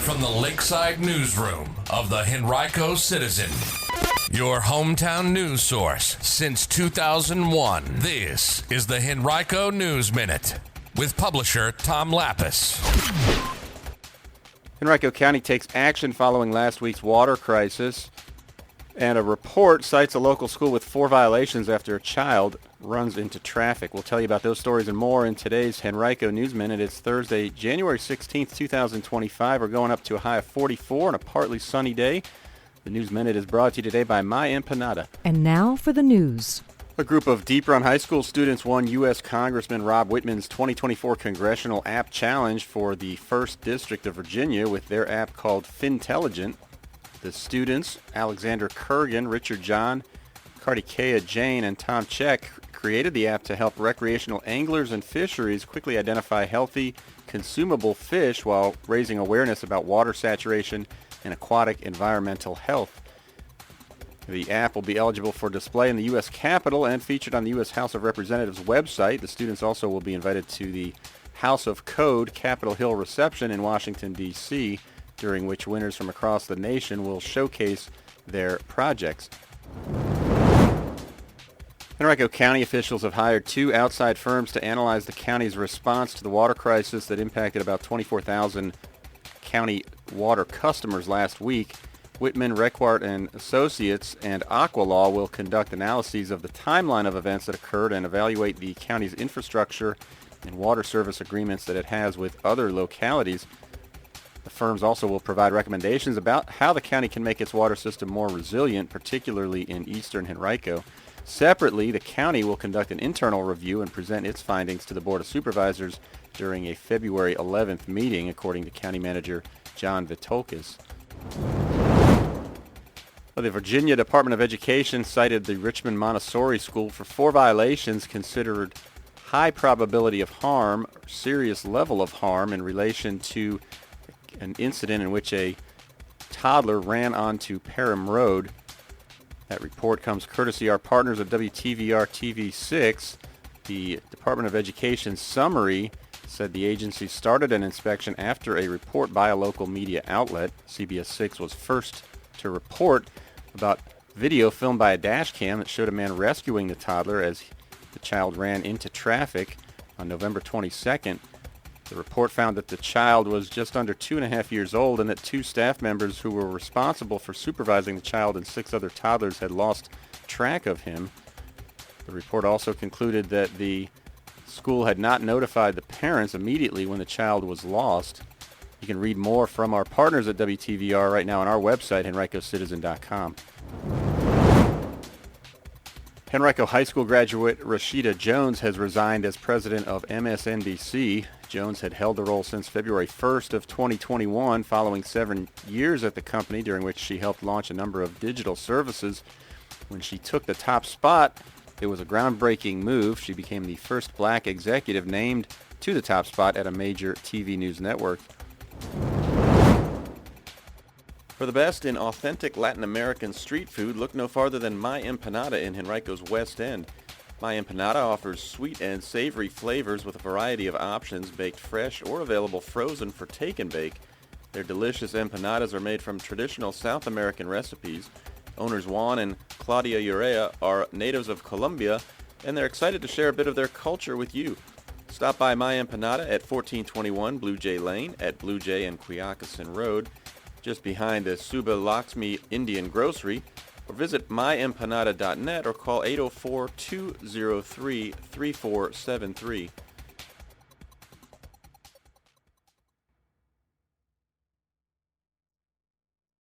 from the Lakeside Newsroom of the Henrico Citizen, your hometown news source since 2001. This is the Henrico News Minute with publisher Tom Lapis. Henrico County takes action following last week's water crisis, and a report cites a local school with 4 violations after a child runs into traffic. We'll tell you about those stories and more in today's Henrico News Minute. It's Thursday, January 16th, 2025. We're going up to a high of 44 on a partly sunny day. The News Minute is brought to you today by My Empanada. And now for the news. A group of Deep Run High School students won U.S. Congressman Rob Wittman's 2024 Congressional App Challenge for the 1st District of Virginia with their app called Fintelligent. The students, Alexander Kurgan, Richard John, Kartikeya Jane, and Tom Check, created the app to help recreational anglers and fisheries quickly identify healthy, consumable fish while raising awareness about water saturation and aquatic environmental health. The app will be eligible for display in the U.S. Capitol and featured on the U.S. House of Representatives website. The students also will be invited to the House of Code Capitol Hill reception in Washington, D.C., during which winners from across the nation will showcase their projects. Henrico County officials have hired 2 outside firms to analyze the county's response to the water crisis that impacted about 24,000 county water customers last week. Whitman, Requart & Associates and Aqualaw will conduct analyses of the timeline of events that occurred and evaluate the county's infrastructure and water service agreements that it has with other localities. The firms also will provide recommendations about how the county can make its water system more resilient, particularly in eastern Henrico. Separately, the county will conduct an internal review and present its findings to the Board of Supervisors during a February 11th meeting, according to County Manager John Vitolkis. The Virginia Department of Education cited the Richmond Montessori School for 4 violations considered high probability of harm, or serious level of harm, in relation to an incident in which a toddler ran onto Parham Road. That report comes courtesy our partners at WTVR TV6. The Department of Education summary said the agency started an inspection after a report by a local media outlet. CBS 6 was first to report about video filmed by a dash cam that showed a man rescuing the toddler as the child ran into traffic on November 22nd. The report found that the child was just under 2.5 years old and that 2 staff members who were responsible for supervising the child and 6 other toddlers had lost track of him. The report also concluded that the school had not notified the parents immediately when the child was lost. You can read more from our partners at WTVR right now on our website, henricocitizen.com. Henrico High School graduate Rashida Jones has resigned as president of MSNBC. Jones had held the role since February 1st of 2021, following 7 years at the company, during which she helped launch a number of digital services. When she took the top spot, it was a groundbreaking move. She became the first black executive named to the top spot at a major TV news network. For the best in authentic Latin American street food, look no farther than My Empanada in Henrico's West End. My Empanada offers sweet and savory flavors with a variety of options, baked fresh or available frozen for take and bake. Their delicious empanadas are made from traditional South American recipes. Owners Juan and Claudia Urea are natives of Colombia, and they're excited to share a bit of their culture with you. Stop by My Empanada at 1421 Blue Jay Lane at Blue Jay and Quioccasin Road, just behind the Suba Lakshmi Indian Grocery, or visit myempanada.net or call 804-203-3473.